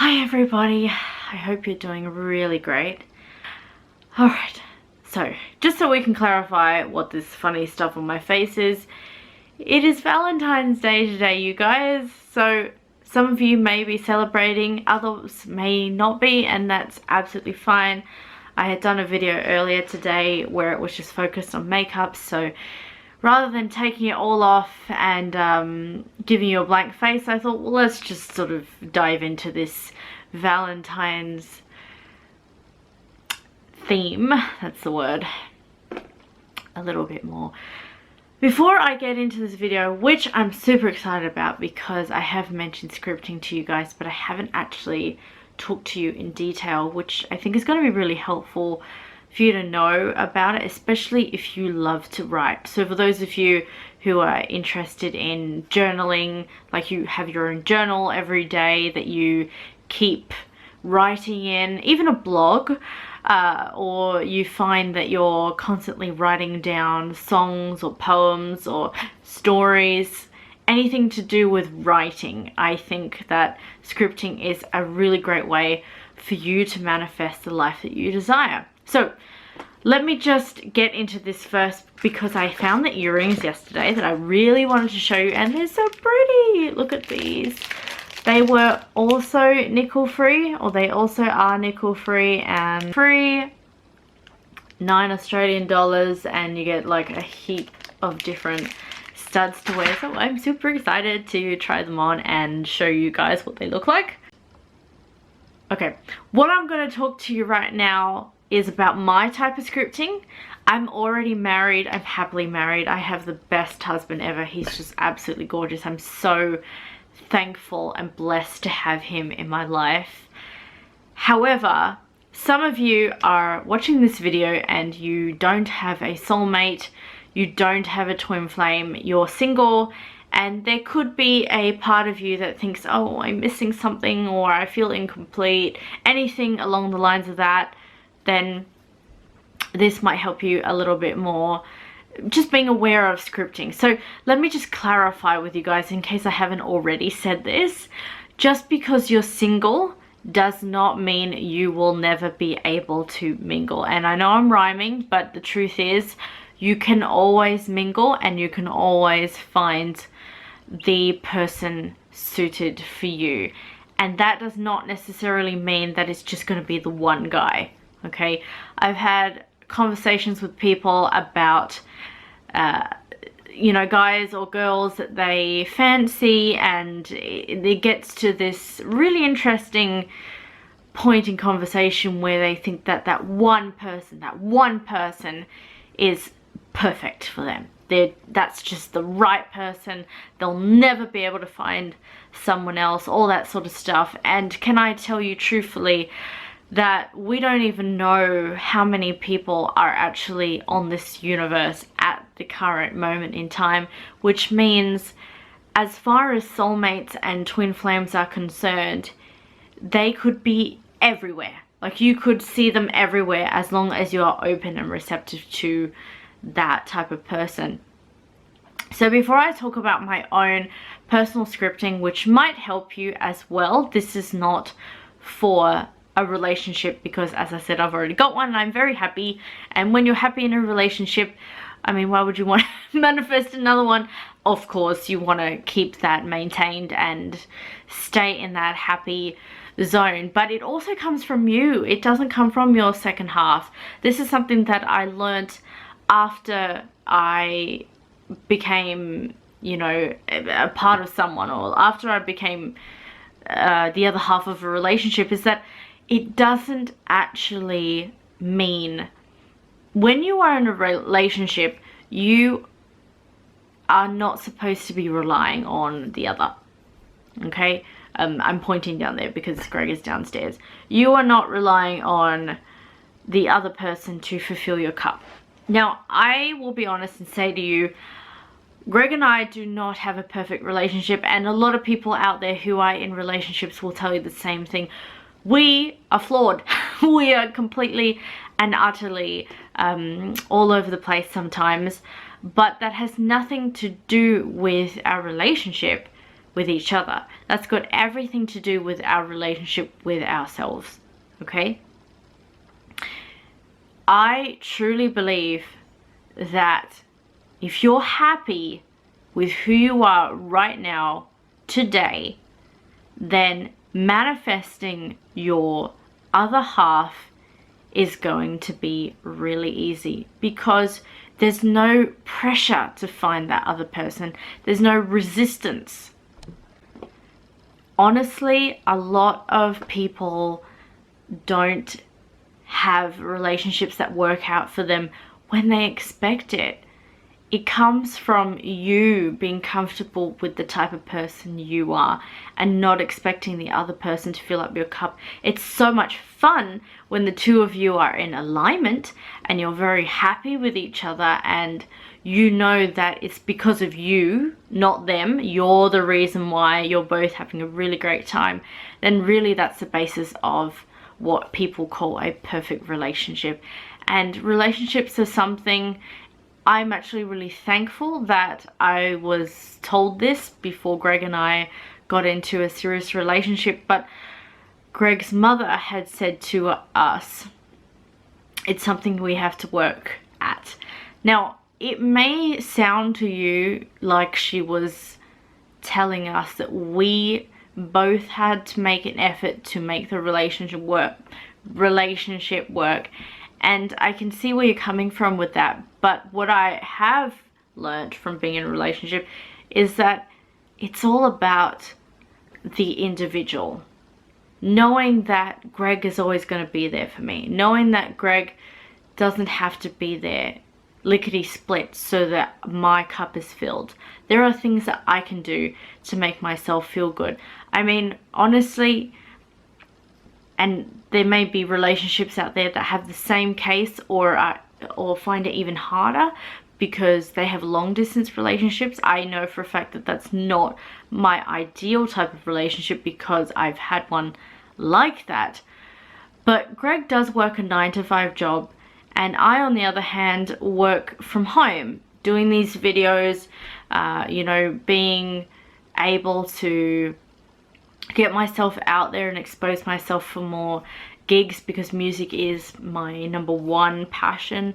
Hi everybody, I hope you're doing really great. Alright, so just so we can clarify what this funny stuff on my face is, it is Valentine's Day today, you guys. So some of you may be celebrating, others may not be, and that's absolutely fine. I had done a video earlier today where it was just focused on makeup, so rather than taking it all off and giving you a blank face, I thought, well, let's just sort of dive into this Valentine's theme, that's the word, a little bit more. Before I get into this video, which I'm super excited about because I have mentioned scripting to you guys, but I haven't actually talked to you in detail, which I think is going to be really helpful for you to know about it, especially if you love to write. So for those of you who are interested in journaling, like you have your own journal every day that you keep writing in, even a blog, or you find that you're constantly writing down songs or poems or stories, anything to do with writing, I think that scripting is a really great way for you to manifest the life that you desire. So let me just get into this first because I found the earrings yesterday that I really wanted to show you, and they're so pretty. Look at these. They were also nickel free, or they also are nickel free and free, $9 Australian, and you get like a heap of different studs to wear. So I'm super excited to try them on and show you guys what they look like. Okay, what I'm going to talk to you right now is about my type of scripting. I'm already married. I'm happily married. I have the best husband ever. He's just absolutely gorgeous. I'm so thankful and blessed to have him in my life. However, some of you are watching this video and you don't have a soulmate, you don't have a twin flame, you're single, and there could be a part of you that thinks, oh, I'm missing something, or I feel incomplete, anything along the lines of that, then this might help you a little bit more, just being aware of scripting. So let me just clarify with you guys in case I haven't already said this. Just because you're single does not mean you will never be able to mingle. And I know I'm rhyming, but the truth is you can always mingle and you can always find the person suited for you. And that does not necessarily mean that it's just going to be the one guy. Okay, I've had conversations with people about you know, guys or girls that they fancy, and it gets to this really interesting point in conversation where they think that that one person is perfect for them. That's just the right person. They'll never be able to find someone else, all that sort of stuff. And can I tell you truthfully that we don't even know how many people are actually on this universe at the current moment in time, which means as far as soulmates and twin flames are concerned, they could be everywhere. Like, you could see them everywhere as long as you are open and receptive to that type of person. So before I talk about my own personal scripting, which might help you as well, this is not for a relationship because, as I said, I've already got one and I'm very happy. And when you're happy in a relationship, I mean, why would you want to manifest another one? Of course, you want to keep that maintained and stay in that happy zone. But it also comes from you. It doesn't come from your second half. This is something that I learnt after I became, you know, a part of someone, or after I became the other half of a relationship, is that it doesn't actually mean when you are in a relationship, you are not supposed to be relying on the other. Okay? I'm pointing down there because Greg is downstairs. You are not relying on the other person to fulfill your cup. Now, I will be honest and say to you, Greg and I do not have a perfect relationship, and a lot of people out there who are in relationships will tell you the same thing. We are flawed. We are completely and utterly all over the place sometimes, but that has nothing to do with our relationship. with each other. That's got everything to do with our relationship with ourselves, okay? I truly believe that if you're happy with who you are right now, today, then manifesting your other half is going to be really easy, because there's no pressure to find that other person. There's no resistance. Honestly, a lot of people don't have relationships that work out for them when they expect it. It comes from you being comfortable with the type of person you are and not expecting the other person to fill up your cup. It's so much fun when the two of you are in alignment and you're very happy with each other, and you know that it's because of you, not them. You're the reason why you're both having a really great time. Then really that's the basis of what people call a perfect relationship. And relationships are something I'm actually really thankful that I was told this before Greg and I got into a serious relationship. But Greg's mother had said to us, it's something we have to work at. Now, it may sound to you like she was telling us that we both had to make an effort to make the relationship work. And I can see where you're coming from with that. But what I have learned from being in a relationship is that it's all about the individual. Knowing that Greg is always going to be there for me. Knowing that Greg doesn't have to be there lickety-split so that my cup is filled. There are things that I can do to make myself feel good. I mean, honestly, and there may be relationships out there that have the same case, or find it even harder because they have long distance relationships. I know for a fact that that's not my ideal type of relationship because I've had one like that. But Greg does work a 9-to-5 job, and I, on the other hand, work from home, doing these videos, you know, being able to get myself out there and expose myself for more gigs, because music is my #1 passion.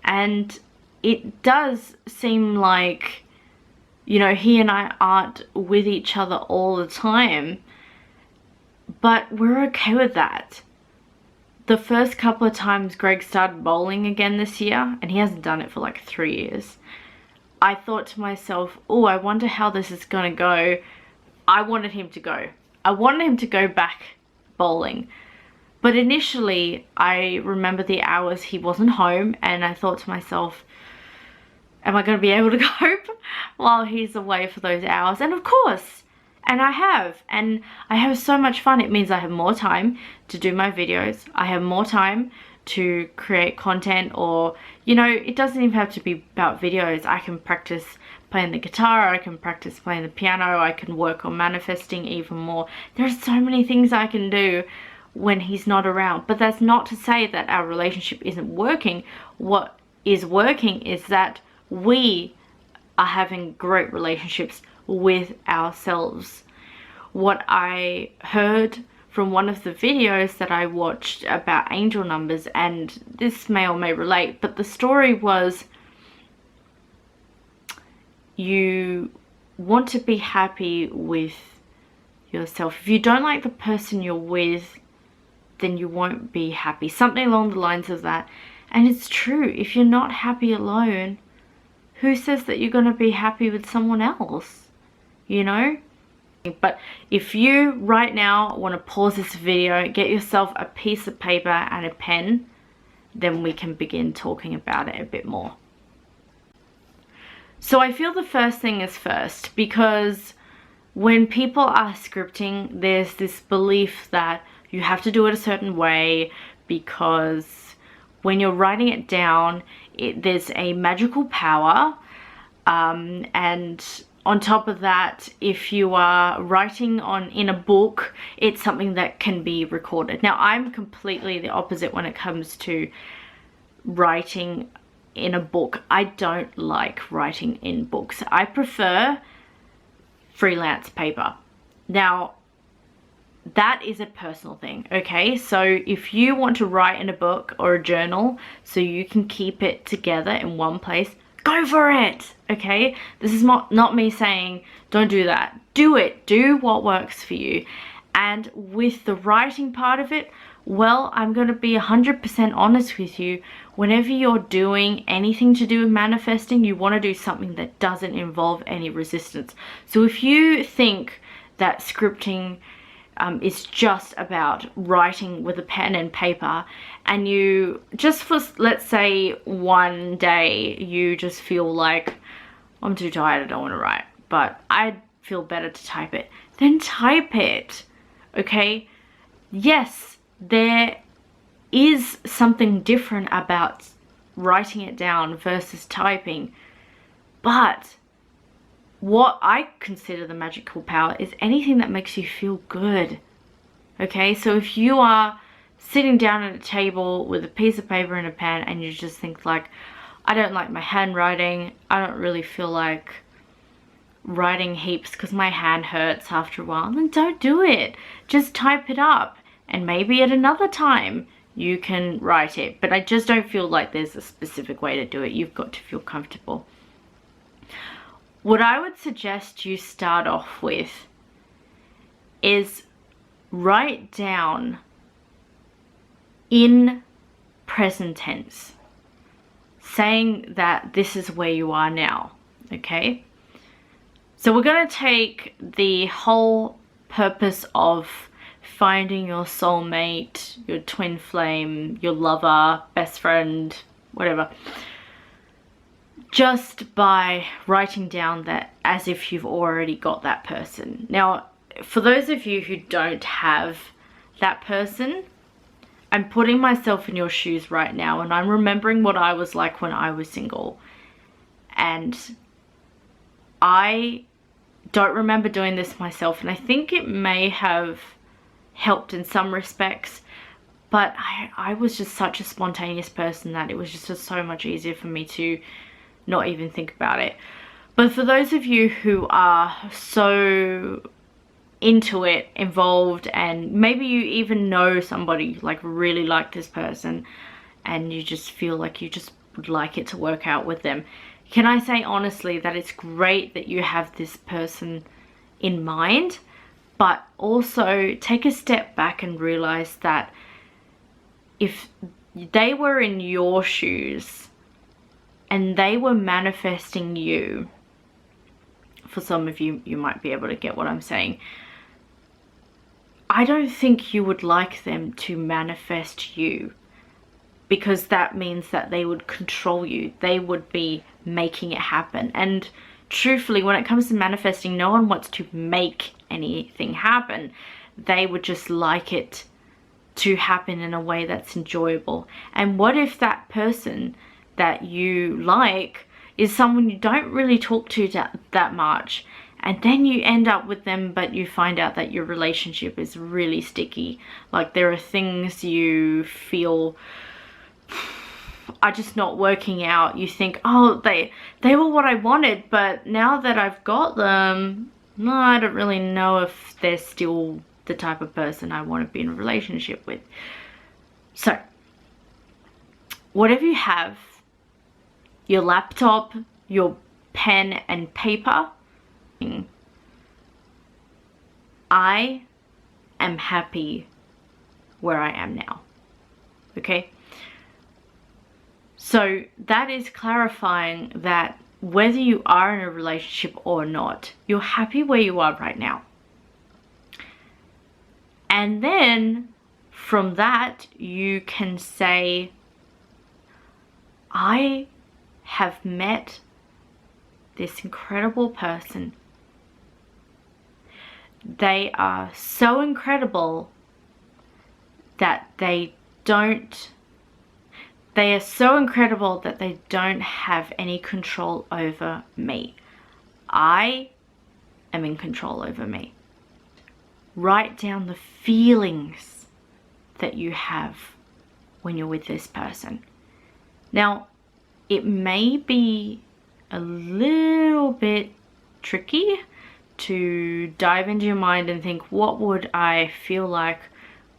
And it does seem like, you know, he and I aren't with each other all the time, but we're okay with that. The first couple of times Greg started bowling again this year, and he hasn't done it for like 3 years, I thought to myself, oh, I wonder how this is gonna go. I wanted him to go. I wanted him to go back bowling. But initially, I remember the hours he wasn't home, and I thought to myself, am I going to be able to cope while he's away for those hours? And of course, and I have so much fun. It means I have more time to do my videos. I have more time to create content, or, you know, it doesn't even have to be about videos. I can practice playing the guitar, I can practice playing the piano, I can work on manifesting even more. There's so many things I can do when he's not around. But that's not to say that our relationship isn't working. What is working is that we are having great relationships with ourselves. What I heard from one of the videos that I watched about angel numbers, and this may or may relate, but the story was, you want to be happy with yourself. If you don't like the person you're with, then you won't be happy. Something along the lines of that. And it's true. If you're not happy alone, who says that you're going to be happy with someone else? You know? But if you right now want to pause this video, get yourself a piece of paper and a pen, then we can begin talking about it a bit more. So I feel the first thing is first, because when people are scripting, there's this belief that you have to do it a certain way, because when you're writing it down, there's a magical power. And on top of that, if you are writing in a book, it's something that can be recorded. Now, I'm completely the opposite when it comes to writing in a book. I don't like writing in books. I prefer freelance paper. Now, that is a personal thing, okay? So if you want to write in a book or a journal so you can keep it together in one place, go for it, okay? This is not me saying don't do that. Do it. Do what works for you. And with the writing part of it, well, I'm going to be 100% honest with you. Whenever you're doing anything to do with manifesting, you want to do something that doesn't involve any resistance. So if you think that scripting is just about writing with a pen and paper, and you just for, let's say, one day you just feel like, I'm too tired, I don't want to write, but I feel better to type it, then type it, okay? Yes, there is something different about writing it down versus typing, but what I consider the magical power is anything that makes you feel good, okay? So if you are sitting down at a table with a piece of paper and a pen and you just think like, I don't like my handwriting, I don't really feel like writing heaps because my hand hurts after a while, then don't do it. Just type it up, and maybe at another time you can write it. But I just don't feel like there's a specific way to do it. You've got to feel comfortable. What I would suggest you start off with is write down in present tense, saying that this is where you are now, okay? So we're going to take the whole purpose of finding your soulmate, your twin flame, your lover, best friend, whatever, just by writing down that as if you've already got that person. Now, for those of you who don't have that person, I'm putting myself in your shoes right now, and I'm remembering what I was like when I was single. And I don't remember doing this myself, and I think it may have helped in some respects, but I was just such a spontaneous person that it was just so much easier for me to not even think about it. But for those of you who are so into it, involved, and maybe you even know somebody, like really like this person, and you just feel like you just would like it to work out with them, can I say honestly that it's great that you have this person in mind, but also take a step back and realize that if they were in your shoes and they were manifesting you, for some of you, you might be able to get what I'm saying, I don't think you would like them to manifest you, because that means that they would control you. They would be making it happen. And truthfully, when it comes to manifesting, no one wants to make anything happen. They would just like it to happen in a way that's enjoyable. And what if that person that you like is someone you don't really talk to that much, and then you end up with them, but you find out that your relationship is really sticky? Like, there are things you feel are just not working out. You think, oh, they were what I wanted, but now that I've got them, no, I don't really know if they're still the type of person I want to be in a relationship with. So whatever you have, your laptop, your pen and paper, I am happy where I am now, okay? So that is clarifying that whether you are in a relationship or not, you're happy where you are right now. And then from that, you can say, I have met this incredible person. They are so incredible that they are so incredible that they don't have any control over me. I am in control over me. Write down the feelings that you have when you're with this person. Now, it may be a little bit tricky to dive into your mind and think, what would I feel like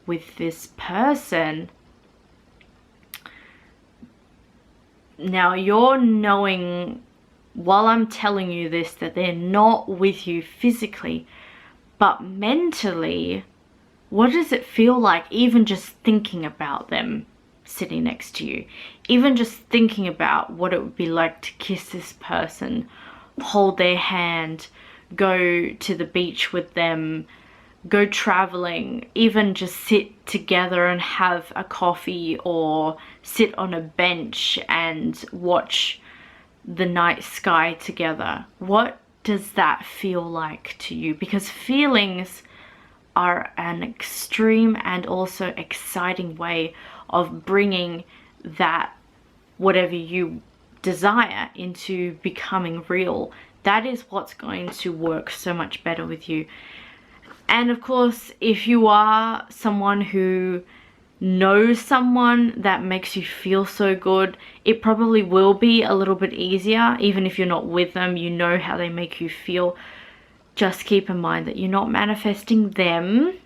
with this person? Now you're knowing, while I'm telling you this, that they're not with you physically, but mentally, what does it feel like even just thinking about them sitting next to you? Even just thinking about what it would be like to kiss this person, hold their hand, go to the beach with them, go traveling, even just sit together and have a coffee or sit on a bench and watch the night sky together. What does that feel like to you? Because feelings are an extreme and also exciting way of bringing that whatever you desire into becoming real. That is what's going to work so much better with you. And of course, if you are someone who knows someone that makes you feel so good, it probably will be a little bit easier. Even if you're not with them, you know how they make you feel. Just keep in mind that you're not manifesting them,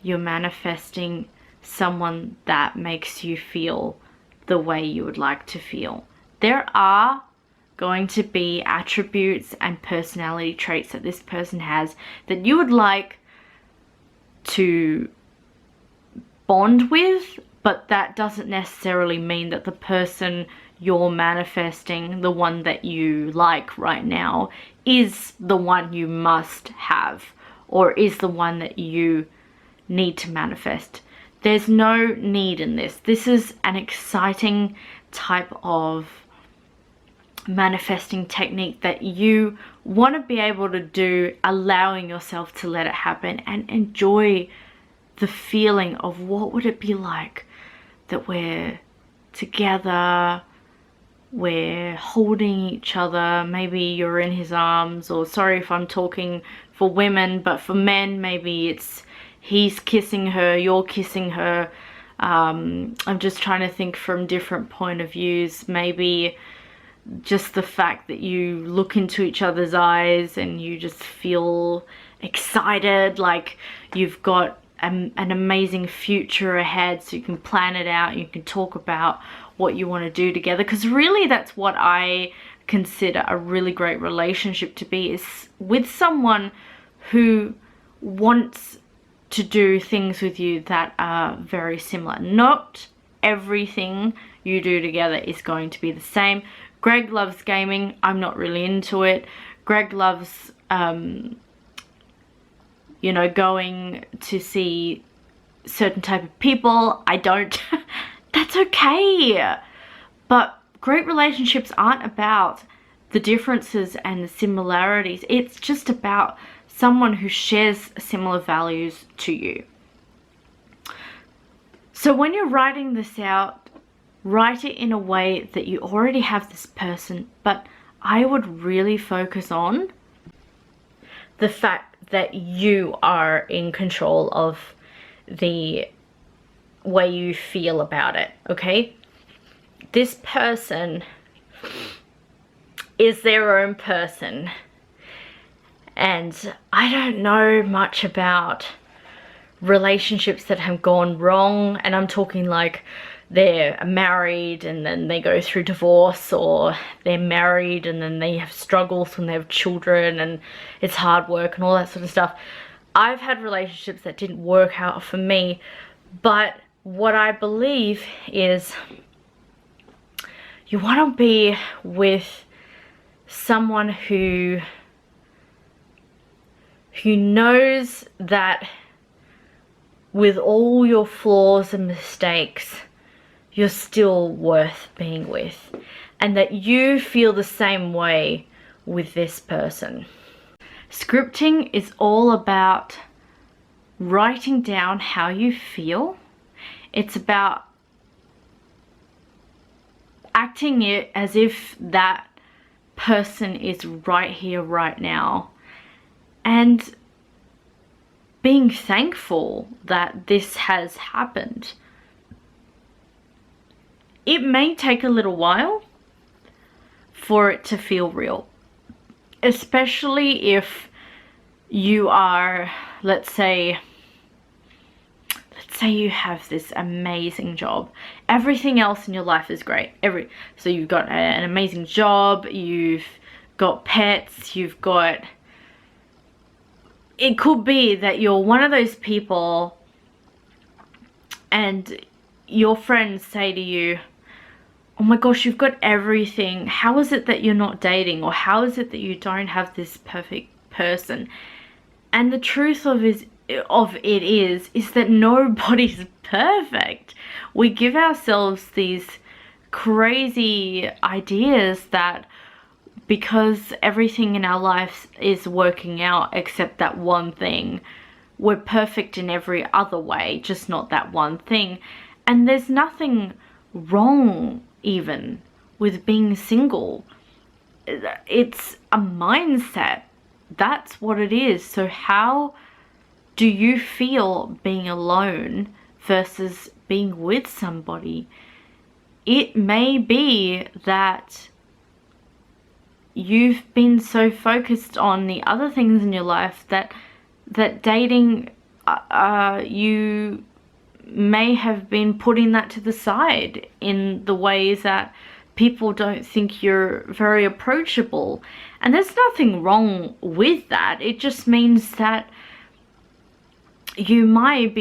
you're manifesting someone that makes you feel the way you would like to feel. There are going to be attributes and personality traits that this person has that you would like to bond with, but that doesn't necessarily mean that the person you're manifesting, the one that you like right now, is the one you must have or is the one that you need to manifest. There's no need in this. This is an exciting type of manifesting technique that you want to be able to do, allowing yourself to let it happen and enjoy the feeling of what would it be like that we're together, we're holding each other, maybe you're in his arms, or sorry if I'm talking for women, but for men, maybe it's he's kissing her, you're kissing her. I'm just trying to think from different point of views. Maybe just the fact that you look into each other's eyes and you just feel excited, like you've got an amazing future ahead, so you can plan it out, you can talk about what you want to do together. Because really that's what I consider a really great relationship to be, is with someone who wants to do things with you that are very similar. Not everything you do together is going to be the same. Greg loves gaming. I'm not really into it. Greg loves, you know, going to see certain type of people. I don't. That's okay. But great relationships aren't about the differences and the similarities. It's just about someone who shares similar values to you. So when you're writing this out, write it in a way that you already have this person, but I would really focus on the fact that you are in control of the way you feel about it, okay? This person is their own person, and I don't know much about relationships that have gone wrong, and I'm talking like they're married and then they go through divorce, or they're married and then they have struggles when they have children and it's hard work and all that sort of stuff. I've had relationships that didn't work out for me, but what I believe is you want to be with someone who knows that with all your flaws and mistakes, you're still worth being with, and that you feel the same way with this person. Scripting is all about writing down how you feel. It's about acting it as if that person is right here, right now, and being thankful that this has happened. It may take a little while for it to feel real, especially if you are, let's say you have this amazing job. Everything else in your life is great. So you've got an amazing job, you've got pets, you've got... It could be that you're one of those people and your friends say to you, oh my gosh, you've got everything. How is it that you're not dating? Or how is it that you don't have this perfect person? And the truth of it is that nobody's perfect. We give ourselves these crazy ideas that because everything in our life is working out except that one thing, we're perfect in every other way, just not that one thing. And there's nothing wrong even with being single. It's a mindset. That's what it is. So how do you feel being alone versus being with somebody? It may be that you've been so focused on the other things in your life that dating, you may have been putting that to the side in the ways that people don't think you're very approachable. And there's nothing wrong with that. It just means that you might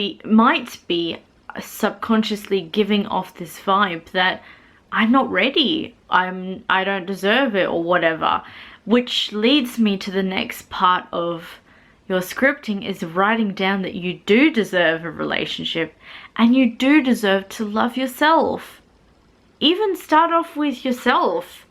be subconsciously giving off this vibe that I'm not ready, I don't deserve it, or whatever. Which leads me to the next part of your scripting, is writing down that you do deserve a relationship and you do deserve to love yourself. Even start off with yourself.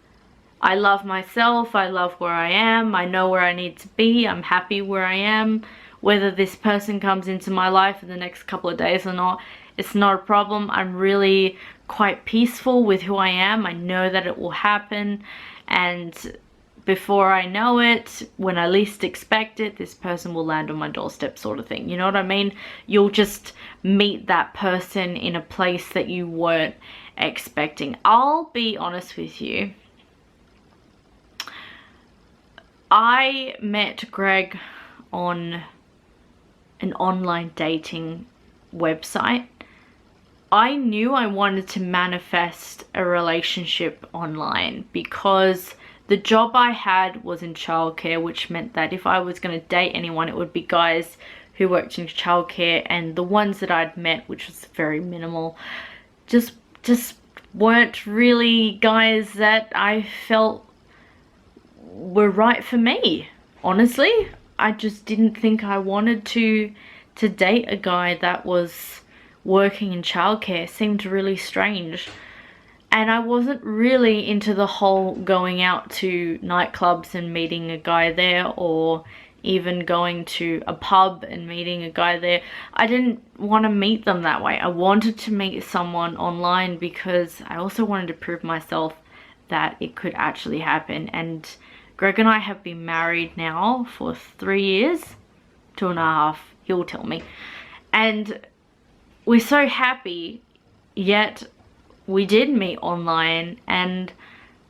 I love myself, I love where I am, I know where I need to be, I'm happy where I am. Whether this person comes into my life in the next couple of days or not, it's not a problem. I'm really quite peaceful with who I am. I know that it will happen, and before I know it, when I least expect it, this person will land on my doorstep, sort of thing. You know what I mean? You'll just meet that person in a place that you weren't expecting. I'll be honest with you. I met Greg on an online dating website. I knew I wanted to manifest a relationship online because the job I had was in childcare, which meant that if I was going to date anyone, it would be guys who worked in childcare, and the ones that I'd met, which was very minimal, just weren't really guys that I felt were right for me. Honestly, I just didn't think I wanted to date a guy that was working in childcare. It seemed really strange. And I wasn't really into the whole going out to nightclubs and meeting a guy there, or even going to a pub and meeting a guy there. I didn't want to meet them that way. I wanted to meet someone online because I also wanted to prove myself that it could actually happen. And Greg and I have been married now for 3 years, 2.5, he'll tell me. And we're so happy, yet we did meet online, and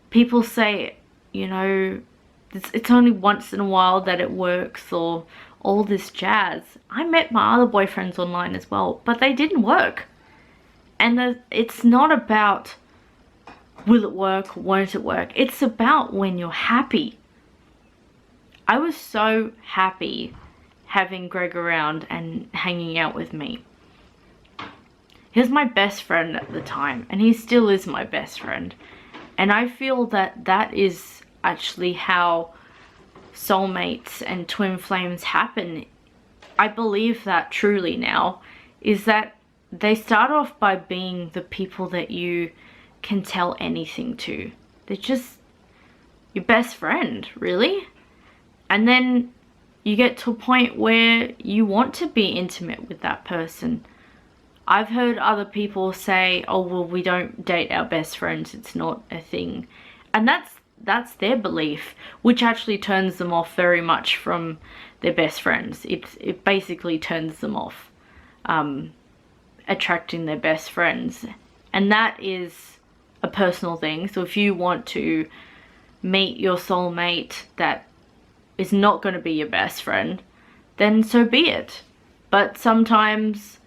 people say, you know, it's only once in a while that it works, or all this jazz. I met my other boyfriends online as well, but they didn't work. And it's not about will it work, won't it work. It's about when you're happy. I was so happy having Greg around and hanging out with me. He was my best friend at the time, and he still is my best friend. And I feel that that is actually how soulmates and twin flames happen. I believe that truly now, is that they start off by being the people that you can tell anything to. They're just your best friend, really. And then you get to a point where you want to be intimate with that person. I've heard other people say, oh, well, we don't date our best friends, it's not a thing. And that's their belief, which actually turns them off very much from their best friends. It basically turns them off attracting their best friends. And that is a personal thing. So if you want to meet your soulmate that is not going to be your best friend, then so be it. But sometimes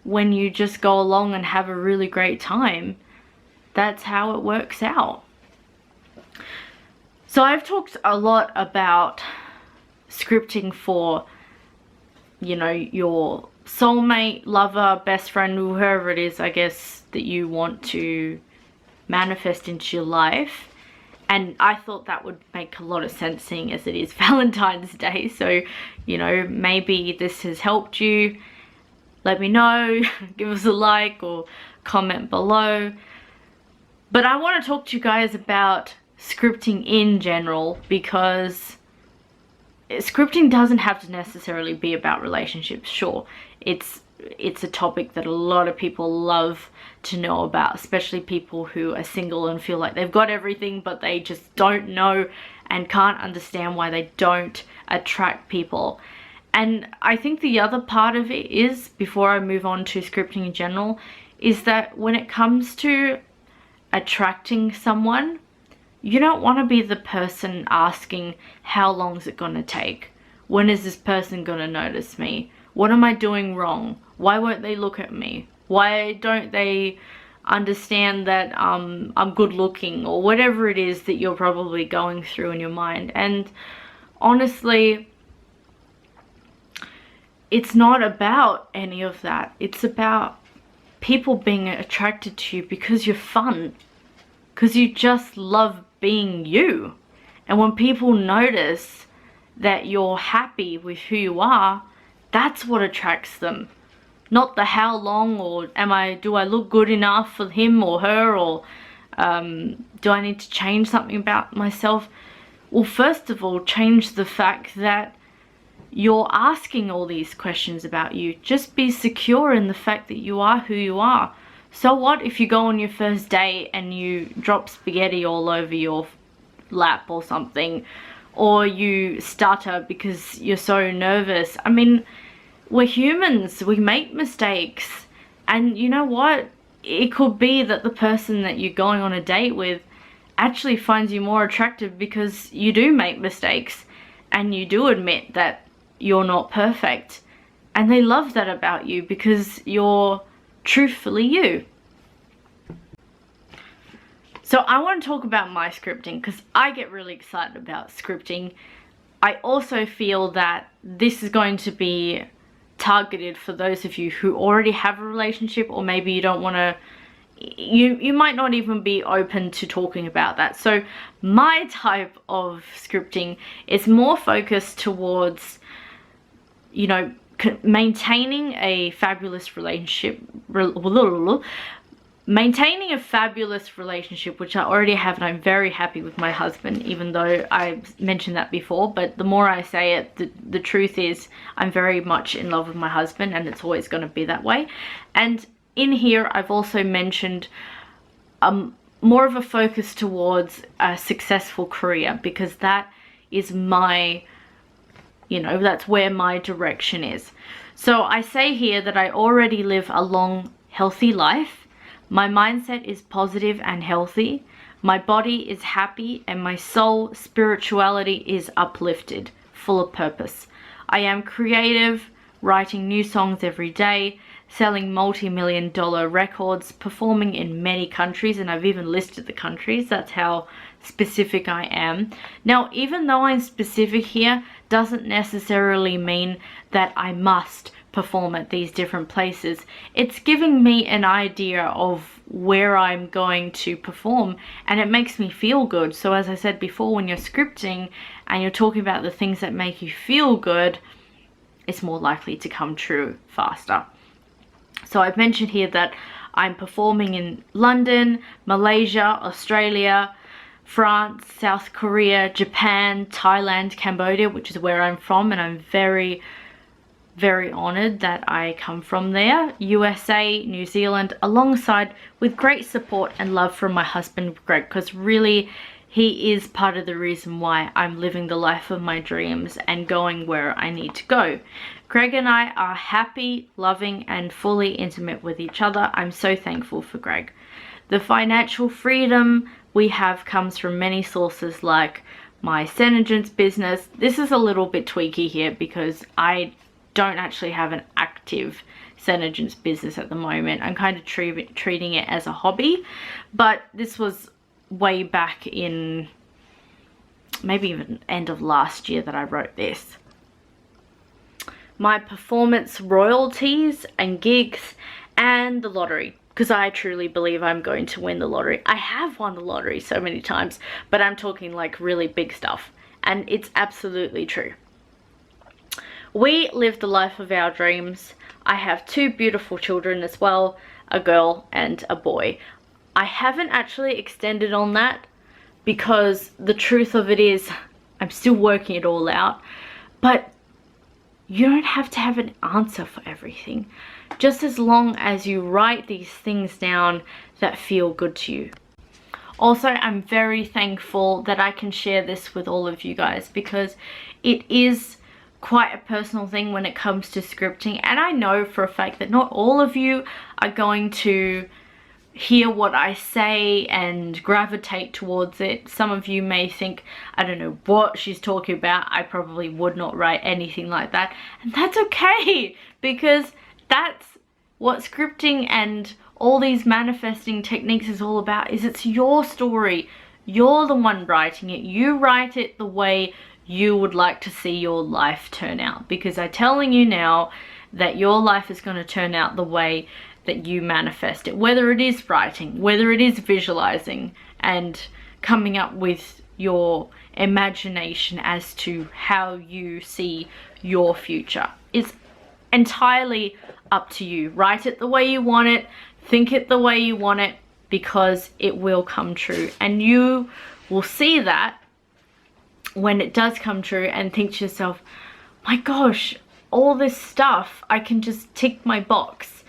when you just go along and have a really great time, that's how it works out. So I've talked a lot about scripting for, you know, your soulmate, lover, best friend, whoever it is, I guess, that you want to manifest into your life. And I thought that would make a lot of sense, seeing as it is Valentine's Day. So, you know, maybe this has helped you. Let me know, give us a like or comment below. But I want to talk to you guys about scripting in general, because scripting doesn't have to necessarily be about relationships. Sure, it's a topic that a lot of people love to know about, especially people who are single and feel like they've got everything, but they just don't know and can't understand why they don't attract people. And I think the other part of it is, before I move on to scripting in general, is that when it comes to attracting someone, you don't want to be the person asking, how long is it going to take? When is this person going to notice me? What am I doing wrong? Why won't they look at me? Why don't they understand that I'm good looking? Or whatever it is that you're probably going through in your mind. And honestly, it's not about any of that. It's about people being attracted to you because you're fun. Because you just love being you. And when people notice that you're happy with who you are, that's what attracts them. Not the how long, or do I look good enough for him or her, or do I need to change something about myself? Well, first of all, change the fact that you're asking all these questions about you. Just be secure in the fact that you are who you are. So what if you go on your first date and you drop spaghetti all over your lap or something, or you stutter because you're so nervous? I mean, we're humans, we make mistakes. And you know what? It could be that the person that you're going on a date with actually finds you more attractive because you do make mistakes and you do admit that you're not perfect. And they love that about you because you're truthfully you. So I want to talk about my scripting because I get really excited about scripting. I also feel that this is going to be targeted for those of you who already have a relationship, or maybe you don't want to, you might not even be open to talking about that. So my type of scripting is more focused towards, you know, maintaining a fabulous relationship, which I already have, and I'm very happy with my husband, even though I've mentioned that before. But the more I say it, the truth is I'm very much in love with my husband, and it's always going to be that way. And in here I've also mentioned more of a focus towards a successful career, because that is my, you know, that's where my direction is. So I say here that I already live a long, healthy life. My mindset is positive and healthy. My body is happy, and my soul spirituality is uplifted, full of purpose. I am creative, writing new songs every day, selling multi-million-dollar records, performing in many countries, and I've even listed the countries. That's how specific I am. Now, even though I'm specific here, doesn't necessarily mean that I must perform at these different places. It's giving me an idea of where I'm going to perform, and it makes me feel good. So as I said before, when you're scripting and you're talking about the things that make you feel good, it's more likely to come true faster. So I've mentioned here that I'm performing in London, Malaysia, Australia, France, South Korea, Japan, Thailand, Cambodia, which is where I'm from, and I'm very honored that I come from there, USA, New Zealand, alongside with great support and love from my husband Greg, because really he is part of the reason why I'm living the life of my dreams and going where I need to go. Greg and I are happy, loving, and fully intimate with each other. I'm so thankful for Greg. The financial freedom we have comes from many sources like my Senegence business. This is a little bit tweaky here because I don't actually have an active Senegence business at the moment. I'm kind of treating it as a hobby, but this was way back in maybe even end of last year that I wrote this. My performance royalties and gigs and the lottery, because I truly believe I'm going to win the lottery. I have won the lottery so many times, but I'm talking like really big stuff, and it's absolutely true. We live the life of our dreams. I have 2 beautiful children as well, a girl and a boy. I haven't actually extended on that because the truth of it is I'm still working it all out, but you don't have to have an answer for everything, just as long as you write these things down that feel good to you. Also, I'm very thankful that I can share this with all of you guys because it is quite a personal thing when it comes to scripting, and I know for a fact that not all of you are going to hear what I say and gravitate towards it. Some of you may think, I don't know what she's talking about, I probably would not write anything like that, and that's okay, because that's what scripting and all these manifesting techniques is all about. Is it's your story, you're the one writing it, you write it the way you would like to see your life turn out, because I'm telling you now that your life is going to turn out the way that you manifest it, whether it is writing, whether it is visualizing and coming up with your imagination as to how you see your future. It's entirely up to you. Write it the way you want it, think it the way you want it, because it will come true, and you will see that when it does come true and think to yourself, my gosh, all this stuff, I can just tick my box.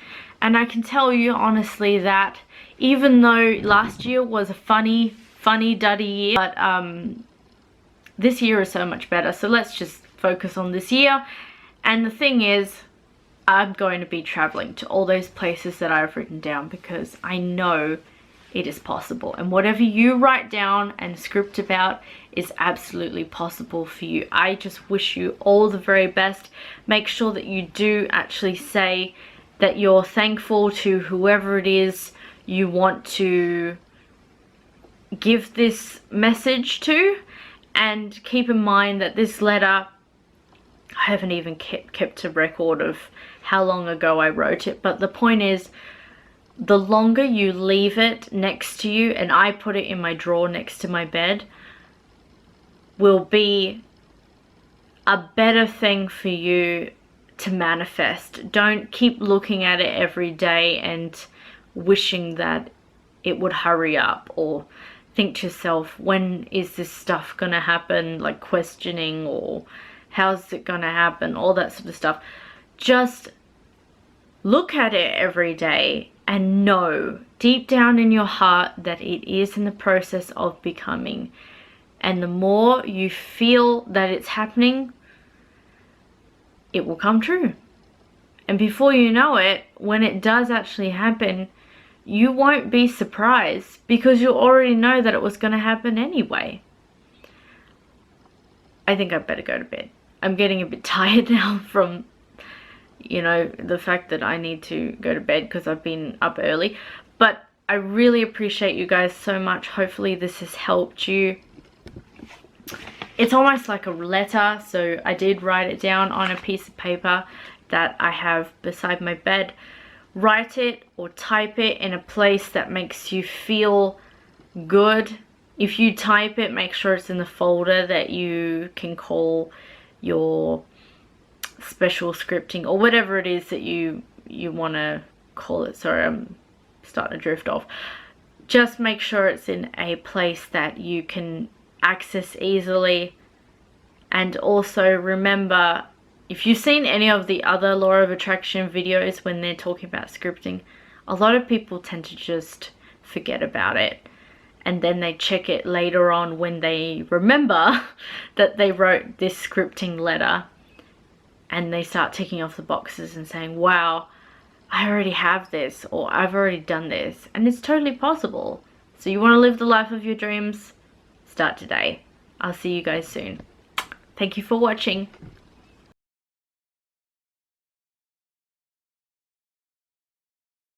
And I can tell you honestly that even though last year was a funny duddy year, but this year is so much better. So let's just focus on this year. And the thing is, I'm going to be traveling to all those places that I've written down because I know it is possible. And whatever you write down and script about is absolutely possible for you. I just wish you all the very best. Make sure that you do actually say that you're thankful to whoever it is you want to give this message to, and keep in mind that this letter, I haven't even kept a record of how long ago I wrote it, but the point is, the longer you leave it next to you, and I put it in my drawer next to my bed, will be a better thing for you to manifest. Don't keep looking at it every day and wishing that it would hurry up, or think to yourself, when is this stuff gonna happen, like questioning, or how's it gonna happen, all that sort of stuff. Just look at it every day and know deep down in your heart that it is in the process of becoming, and the more you feel that it's happening, it will come true. And before you know it, when it does actually happen, you won't be surprised because you already know that it was going to happen anyway. I think I better go to bed. I'm getting a bit tired now from, you know, the fact that I need to go to bed because I've been up early. But I really appreciate you guys so much. Hopefully this has helped you. It's almost like a letter, so I did write it down on a piece of paper that I have beside my bed. Write it or type it in a place that makes you feel good. If you type it, make sure it's in the folder that you can call your special scripting, or whatever it is that you want to call it. Sorry, I'm starting to drift off. Just make sure it's in a place that you can access easily. And also remember, if you've seen any of the other law of attraction videos when they're talking about scripting, a lot of people tend to just forget about it, and then they check it later on when they remember that they wrote this scripting letter, and they start ticking off the boxes and saying, wow, I already have this, or I've already done this. And it's totally possible. So you want to live the life of your dreams? Start today. I'll see you guys soon. Thank you for watching.